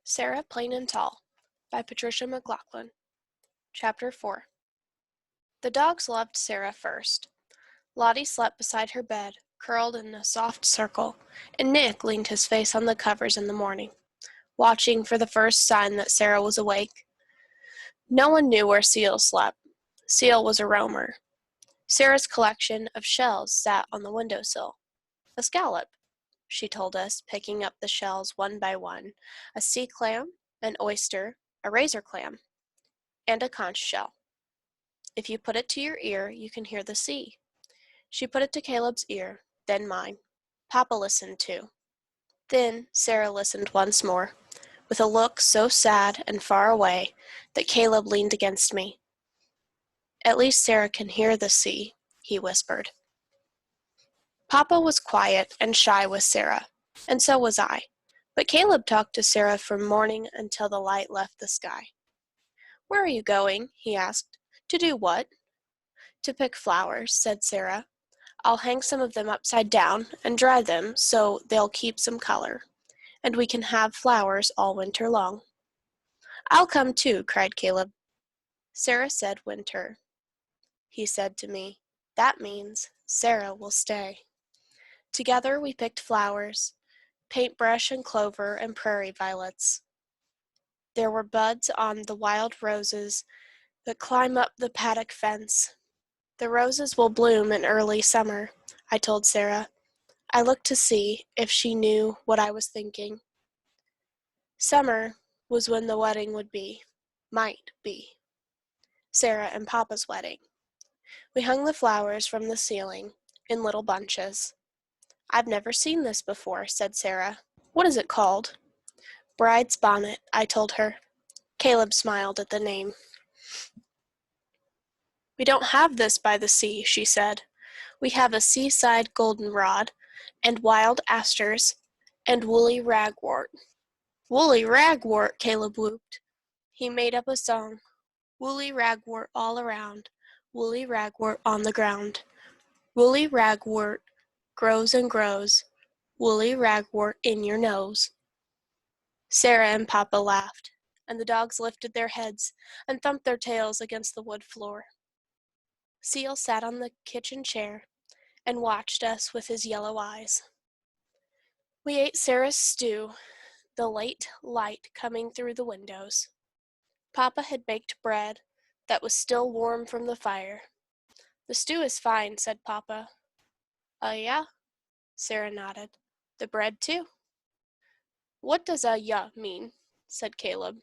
Sarah Plain and Tall by Patricia McLaughlin. Chapter 4. The dogs loved Sarah first. Lottie slept beside her bed, curled in a soft circle, and Nick leaned his face on the covers in the morning, watching for the first sign that Sarah was awake. No one knew where Seal slept. Seal was a roamer. Sarah's collection of shells sat on the windowsill. A scallop, she told us, picking up the shells one by one, a sea clam, an oyster, a razor clam, and a conch shell. If you put it to your ear, you can hear the sea. She put it to Caleb's ear, then mine. Papa listened too. Then Sarah listened once more, with a look so sad and far away that Caleb leaned against me. At least Sarah can hear the sea, he whispered. Papa was quiet and shy with Sarah, and so was I, but Caleb talked to Sarah from morning until the light left the sky. "Where are you going?" he asked. "To do what?" "To pick flowers," said Sarah. "I'll hang some of them upside down and dry them so they'll keep some color, and we can have flowers all winter long." "I'll come too," cried Caleb. Sarah said winter. He said to me, "That means Sarah will stay." Together we picked flowers, paintbrush and clover and prairie violets. There were buds on the wild roses that climb up the paddock fence. "The roses will bloom in early summer," I told Sarah. I looked to see if she knew what I was thinking. Summer was when the wedding would be. Might be. Sarah and Papa's wedding. We hung the flowers from the ceiling in little bunches. "I've never seen this before," said Sarah. "What is it called?" "Bride's bonnet," I told her. Caleb smiled at the name. "We don't have this by the sea," she said. "We have a seaside goldenrod, and wild asters, and woolly ragwort." "Woolly ragwort," Caleb whooped. He made up a song. "Woolly ragwort all around, woolly ragwort on the ground. Woolly ragwort grows and grows, woolly ragwort in your nose." Sarah and Papa laughed, and the dogs lifted their heads and thumped their tails against the wood floor. Seal sat on the kitchen chair and watched us with his yellow eyes. We ate Sarah's stew, the late light coming through the windows. Papa had baked bread that was still warm from the fire. "The stew is fine," said Papa. "Yeah," Sarah nodded. "The bread too." "What does yeah mean?" said Caleb.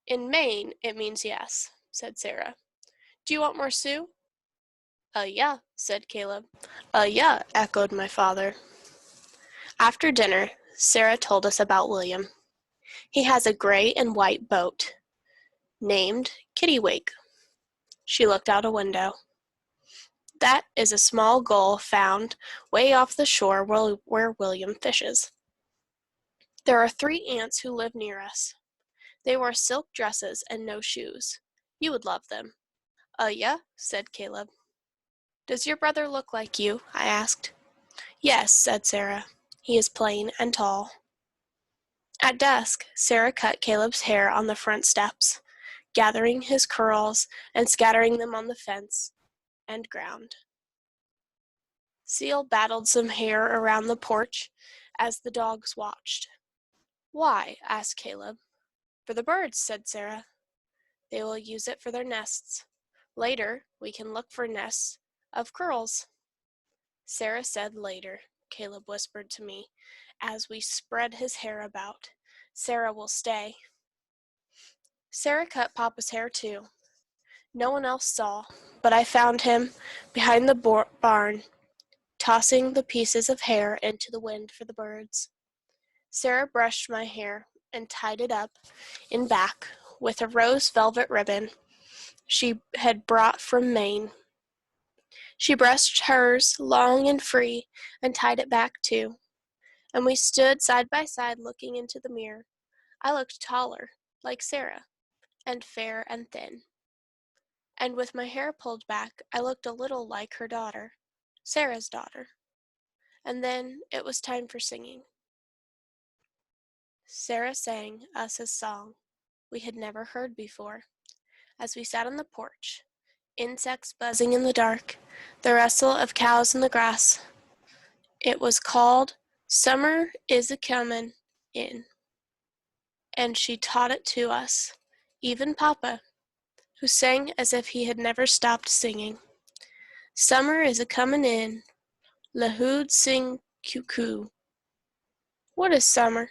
"In Maine, it means yes," said Sarah. "Do you want more stew?" Yeah," said Caleb. Yeah," echoed my father. After dinner, Sarah told us about William. "He has a gray and white boat, named Kittiwake." She looked out a window. "That is a small gull found way off the shore where William fishes. There are 3 aunts who live near us. They wear silk dresses and no shoes. You would love them." Yeah," said Caleb. "Does your brother look like you?" I asked. "Yes," said Sarah. "He is plain and tall." At dusk, Sarah cut Caleb's hair on the front steps, gathering his curls and scattering them on the fence and ground. Seal battled some hair around the porch as the dogs watched. "Why?" asked Caleb. "For the birds," said Sarah. "They will use it for their nests. Later, we can look for nests of curls." Sarah said later, Caleb whispered to me, as we spread his hair about. "Sarah will stay." Sarah cut Papa's hair too. No one else saw, but I found him behind the barn, tossing the pieces of hair into the wind for the birds. Sarah brushed my hair and tied it up in back with a rose velvet ribbon she had brought from Maine. She brushed hers long and free and tied it back too, and we stood side by side looking into the mirror. I looked taller, like Sarah, and fair and thin. And with my hair pulled back, I looked a little like her daughter, Sarah's daughter. And then it was time for singing. Sarah sang us a song we had never heard before. As we sat on the porch, insects buzzing in the dark, the rustle of cows in the grass. It was called Summer is a Comin' In, and she taught it to us, even Papa, who sang as if he had never stopped singing. Summer is a comin' in, Lahood sing cuckoo. What is summer?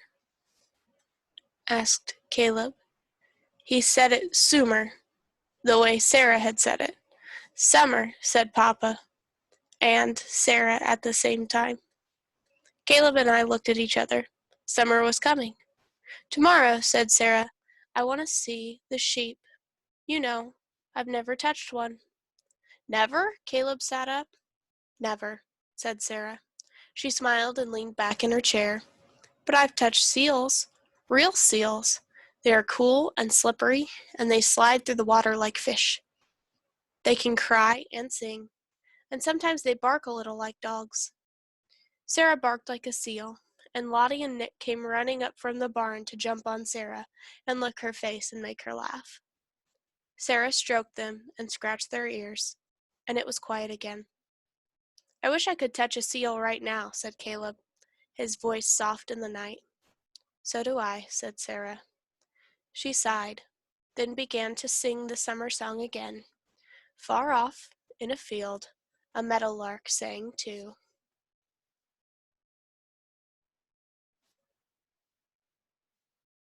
Asked Caleb. He said it sooner, the way Sarah had said it. Summer, said Papa and Sarah at the same time. Caleb and I looked at each other. Summer was coming. Tomorrow, said Sarah, I want to see the sheep. You know, I've never touched one. Never? Caleb sat up. Never, said Sarah. She smiled and leaned back in her chair. But I've touched seals. Real seals. They are cool and slippery, and they slide through the water like fish. They can cry and sing, and sometimes they bark a little like dogs. Sarah barked like a seal, and Lottie and Nick came running up from the barn to jump on Sarah and lick her face and make her laugh. Sarah stroked them and scratched their ears, and it was quiet again. I wish I could touch a seal right now, said Caleb, his voice soft in the night. So do I, said Sarah. She sighed, then began to sing the summer song again. Far off, in a field, a meadowlark sang too.